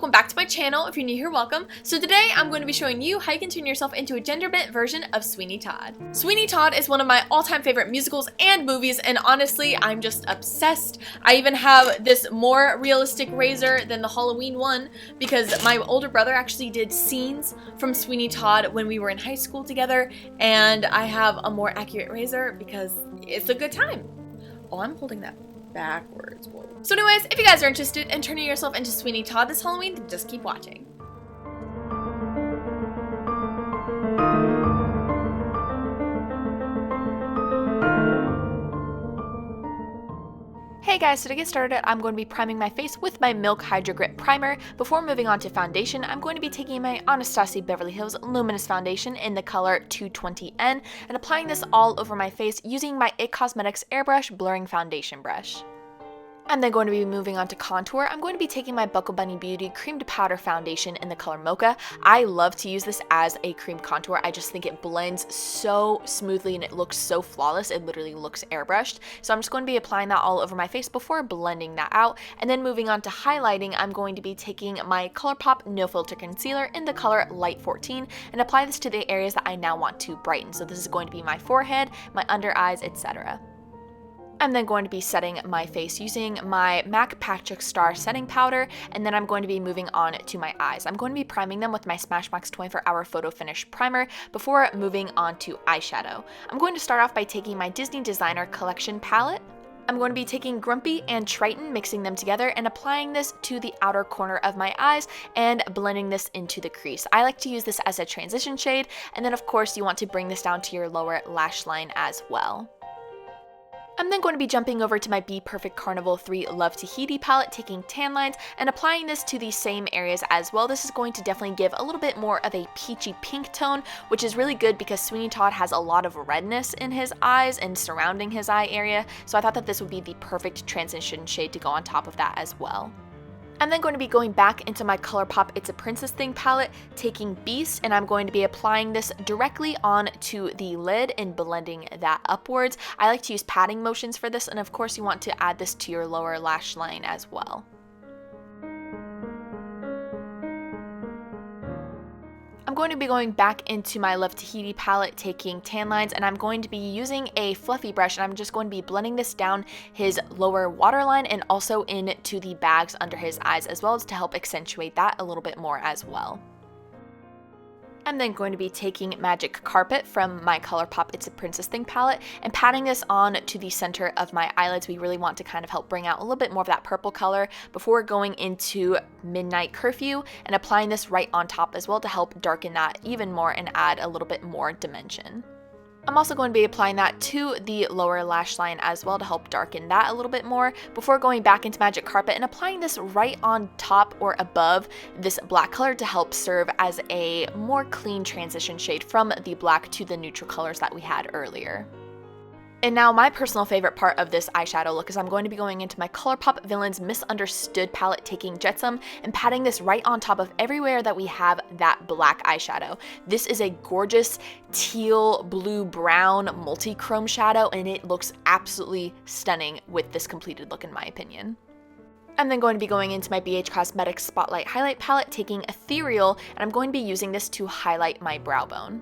welcome back to my channel. If you're new here, welcome. So today I'm going to be showing you how you can turn yourself into a gender-bent version of Sweeney Todd. Sweeney Todd is one of my all-time favorite musicals and movies, and honestly, I'm just obsessed. I even have this more realistic razor than the Halloween one because my older brother actually did scenes from Sweeney Todd when we were in high school together, and I have a more accurate razor because it's a good time. Oh, I'm holding that backwards. Whoa. So anyways, if you guys are interested in turning yourself into Sweeney Todd this Halloween, then just keep watching. Hey guys, so to get started, I'm going to be priming my face with my Milk Hydro Grip Primer. Before moving on to foundation, I'm going to be taking my Anastasia Beverly Hills Luminous Foundation in the color 220N and applying this all over my face using my IT Cosmetics Airbrush Blurring Foundation Brush. I'm then going to be moving on to contour. I'm going to be taking my Buckle Bunny Beauty Cream to Powder Foundation in the color Mocha. I love to use this as a cream contour. I just think it blends so smoothly and it looks so flawless. It literally looks airbrushed. So I'm just going to be applying that all over my face before blending that out. And then moving on to highlighting, I'm going to be taking my ColourPop No Filter Concealer in the color Light 14 and apply this to the areas that I now want to brighten. So this is going to be my forehead, my under eyes, etc. I'm then going to be setting my face using my MAC Patrick Star Setting Powder, and then I'm going to be moving on to my eyes. I'm going to be priming them with my Smashbox 24-Hour Photo Finish Primer before moving on to eyeshadow. I'm going to start off by taking my Disney Designer Collection palette. I'm going to be taking Grumpy and Triton, mixing them together and applying this to the outer corner of my eyes and blending this into the crease. I like to use this as a transition shade, and then of course you want to bring this down to your lower lash line as well. I'm then going to be jumping over to my Be Perfect Carnival 3 Love Tahiti palette, taking tan lines and applying this to the same areas as well. This is going to definitely give a little bit more of a peachy pink tone, which is really good because Sweeney Todd has a lot of redness in his eyes and surrounding his eye area, so I thought that this would be the perfect transition shade to go on top of that as well. I'm then going to be going back into my ColourPop It's a Princess Thing palette, taking Beast, and I'm going to be applying this directly onto the lid and blending that upwards. I like to use patting motions for this, and of course you want to add this to your lower lash line as well. I'm going to be going back into my Love Tahiti palette, taking tan lines, and I'm going to be using a fluffy brush, and I'm just going to be blending this down his lower waterline and also into the bags under his eyes as well, as to help accentuate that a little bit more as well. I'm then going to be taking Magic Carpet from my ColourPop It's a Princess Thing palette and patting this on to the center of my eyelids. We really want to kind of help bring out a little bit more of that purple color before going into Midnight Curfew and applying this right on top as well to help darken that even more and add a little bit more dimension. I'm also going to be applying that to the lower lash line as well to help darken that a little bit more before going back into Magic Carpet and applying this right on top or above this black color to help serve as a more clean transition shade from the black to the neutral colors that we had earlier. And now my personal favorite part of this eyeshadow look is I'm going to be going into my ColourPop Villains Misunderstood palette, taking Jetsam and patting this right on top of everywhere that we have that black eyeshadow. This is a gorgeous teal, blue, brown multi-chrome shadow, and it looks absolutely stunning with this completed look in my opinion. I'm then going to be going into my BH Cosmetics Spotlight Highlight palette, taking Ethereal, and I'm going to be using this to highlight my brow bone.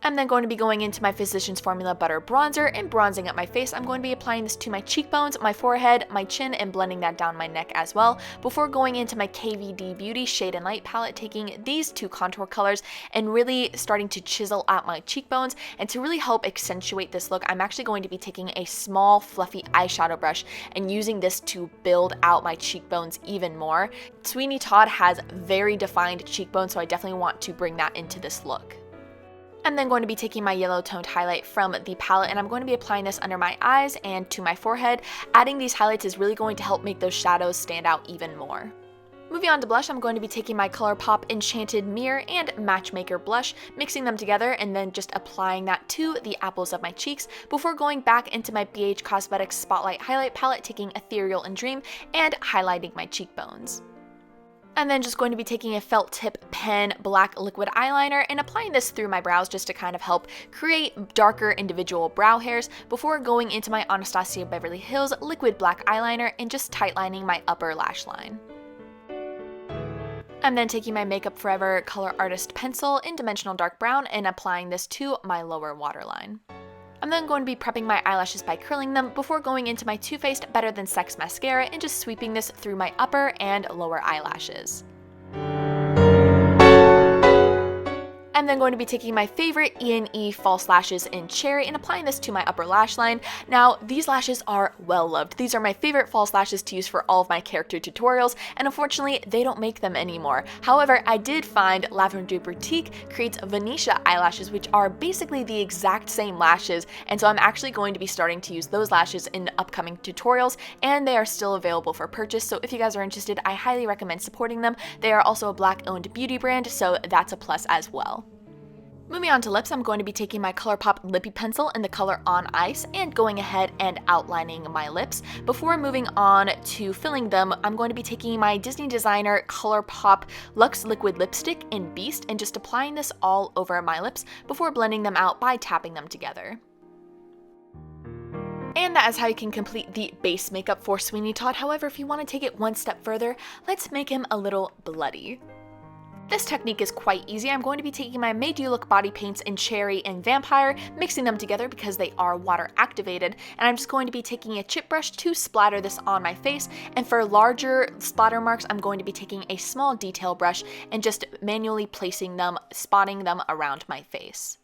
I'm then going to be going into my Physicians Formula Butter Bronzer and bronzing up my face. I'm going to be applying this to my cheekbones, my forehead, my chin, and blending that down my neck as well, before going into my KVD Beauty Shade and Light palette, taking these two contour colors and really starting to chisel out my cheekbones. And to really help accentuate this look, I'm actually going to be taking a small fluffy eyeshadow brush and using this to build out my cheekbones even more. Sweeney Todd has very defined cheekbones, so I definitely want to bring that into this look. I'm then going to be taking my yellow toned highlight from the palette and I'm going to be applying this under my eyes and to my forehead. Adding these highlights is really going to help make those shadows stand out even more. Moving on to blush, I'm going to be taking my ColourPop Enchanted Mirror and Matchmaker blush, mixing them together and then just applying that to the apples of my cheeks before going back into my BH Cosmetics Spotlight Highlight palette, taking Ethereal and Dream and highlighting my cheekbones. I'm then just going to be taking a felt tip pen black liquid eyeliner and applying this through my brows just to kind of help create darker individual brow hairs before going into my Anastasia Beverly Hills liquid black eyeliner and just tightlining my upper lash line. I'm then taking my Makeup Forever Color Artist pencil in Dimensional Dark Brown and applying this to my lower waterline. I'm then going to be prepping my eyelashes by curling them before going into my Too Faced Better Than Sex mascara and just sweeping this through my upper and lower eyelashes. I'm then going to be taking my favorite E&E false lashes in Cherry and applying this to my upper lash line. Now, these lashes are well loved. These are my favorite false lashes to use for all of my character tutorials, and unfortunately, they don't make them anymore. However, I did find Lavender Boutique creates Venetia eyelashes, which are basically the exact same lashes, and so I'm actually going to be starting to use those lashes in upcoming tutorials, and they are still available for purchase, so if you guys are interested, I highly recommend supporting them. They are also a Black-owned beauty brand, so that's a plus as well. Moving on to lips, I'm going to be taking my ColourPop Lippy Pencil in the color On Ice and going ahead and outlining my lips. Before moving on to filling them, I'm going to be taking my Disney Designer ColourPop Luxe Liquid Lipstick in Beast and just applying this all over my lips before blending them out by tapping them together. And that is how you can complete the base makeup for Sweeney Todd. However, if you want to take it one step further, let's make him a little bloody. This technique is quite easy. I'm going to be taking my Made You Look body paints in Cherry and Vampire, mixing them together because they are water activated, and I'm just going to be taking a chip brush to splatter this on my face, and for larger splatter marks, I'm going to be taking a small detail brush and just manually placing them, spotting them around my face.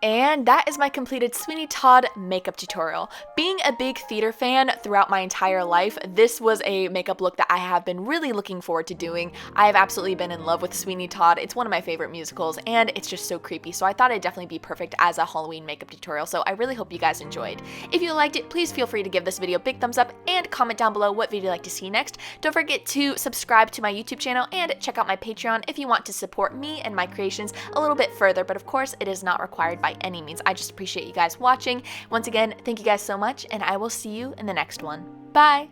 And that is my completed Sweeney Todd makeup tutorial. Being a big theater fan throughout my entire life, this was a makeup look that I have been really looking forward to doing. I have absolutely been in love with Sweeney Todd. It's one of my favorite musicals, and it's just so creepy, so I thought it'd definitely be perfect as a Halloween makeup tutorial, so I really hope you guys enjoyed. If you liked it, please feel free to give this video a big thumbs up and comment down below what video you'd like to see next. Don't forget to subscribe to my YouTube channel and check out my Patreon if you want to support me and my creations a little bit further, but of course, it is not required by any means. I just appreciate you guys watching. Once again, thank you guys so much, and I will see you in the next one. Bye!